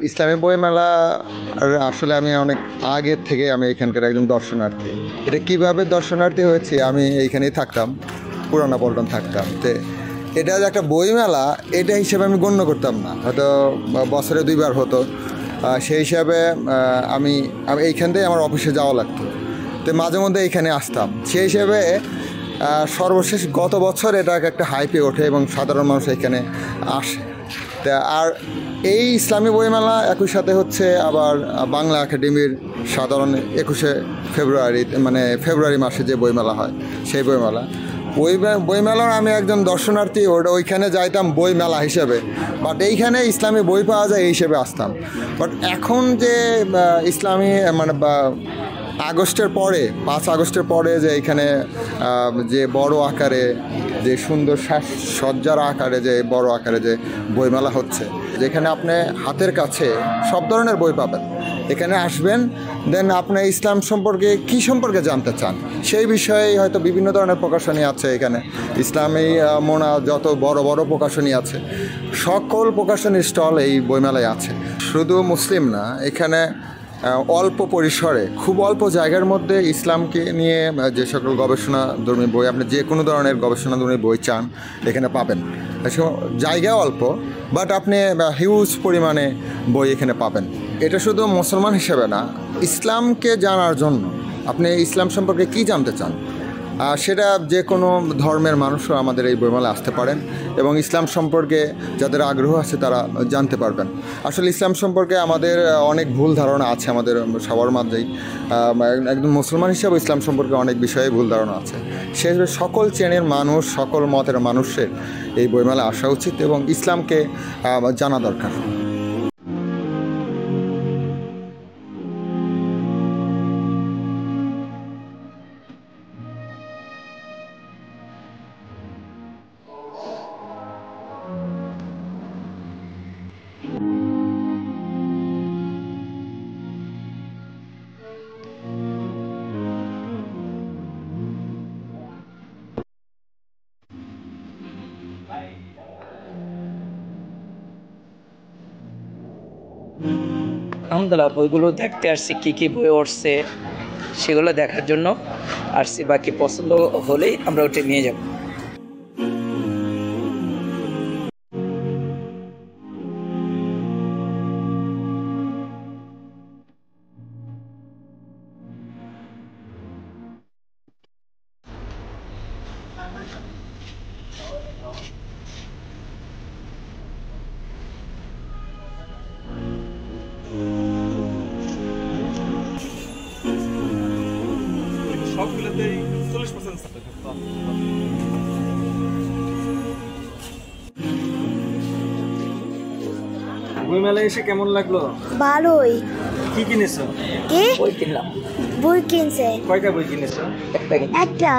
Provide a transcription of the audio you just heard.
ইসলামী বইমেলা আসলে আমি অনেক আগের থেকে আমি এখানকার একজন দর্শনার্থী। এটা কিভাবে দর্শনার্থী হয়েছে, আমি এইখানেই থাকতাম, পুরানা পল্টন থাকতাম। তো এটা যে একটা বইমেলা এটা হিসেবে আমি গণ্য করতাম না, হয়তো বছরে 2বার হতো। সেই হিসাবে আমি এইখান থেকে আমার অফিসে যাওয়া লাগতো, তো মাঝে মধ্যে এইখানে আসতাম। সেই হিসেবে সর্বশেষ গত বছর এটা একটা হাইপে ওঠে এবং সাধারণ মানুষ এখানে আসে। তা আর এই ইসলামী বইমেলা একই সাথে হচ্ছে আবার বাংলা একাডেমির সাধারণ 21শে ফেব্রুয়ারি, মানে ফেব্রুয়ারি মাসে যে বইমেলা হয় সেই বইমেলা। বইমেলার আমি একজন দর্শনার্থী, ওইখানে যাইতাম বইমেলা হিসেবে, বাট এইখানে ইসলামী বই পাওয়া যায় এই হিসেবে আসতাম। বাট এখন যে ইসলামী মানে আগস্টের পরে 5 আগস্টের পরে যে এখানে যে বড় আকারে, যে সুন্দর সজ্জার আকারে, যে বড় আকারে যে বইমেলা হচ্ছে, যেখানে আপনি হাতের কাছে সব ধরনের বই পাবেন। এখানে আসবেন, দেন আপনি ইসলাম সম্পর্কে কী সম্পর্কে জানতে চান সেই বিষয়ে হয়তো বিভিন্ন ধরনের প্রকাশনী আছে এখানে। ইসলামী যত বড় বড় প্রকাশনী আছে, সকল প্রকাশনীর স্টল এই বইমেলায় আছে। শুধু মুসলিম না, এখানে অল্প পরিসরে, খুব অল্প জায়গার মধ্যে ইসলামকে নিয়ে যে সকল গবেষণাধর্মী বই, আপনি যে কোনো ধরনের গবেষণাধর্মী বই চান এখানে পাবেন। জায়গা অল্প, বাট আপনি হিউজ পরিমাণে বই এখানে পাবেন। এটা শুধু মুসলমান হিসেবে না, ইসলামকে জানার জন্য, আপনি ইসলাম সম্পর্কে কী জানতে চান সেটা যে কোনো ধর্মের মানুষও আমাদের এই বইমেলায় আসতে পারেন এবং ইসলাম সম্পর্কে যাদের আগ্রহ আছে তারা জানতে পারবেন। আসলে ইসলাম সম্পর্কে আমাদের অনেক ভুল ধারণা আছে আমাদের সবার মাঝেই। একজন মুসলমান হিসাবে ইসলাম সম্পর্কে অনেক বিষয়ে ভুল ধারণা আছে। সে সকল শ্রেণীর মানুষ, সকল মতের মানুষের এই বইমেলায় আসা উচিত এবং ইসলামকে জানা দরকার। আলহামদুলিল্লাহ, বইগুলো দেখতে আসছি, কী কী বই উঠছে সেগুলো দেখার জন্য আসছি। বাকি পছন্দ হলেই আমরা ওটা নিয়ে যাব। সবগুলোতেই 40% ছাড় থাকতো। বইমেলায় এসে কেমন লাগলো? ভালোই। কি কিনেছো? কি বই কিনলাম। বই কিনছে? কয়টা বই কিনেছো? একটা।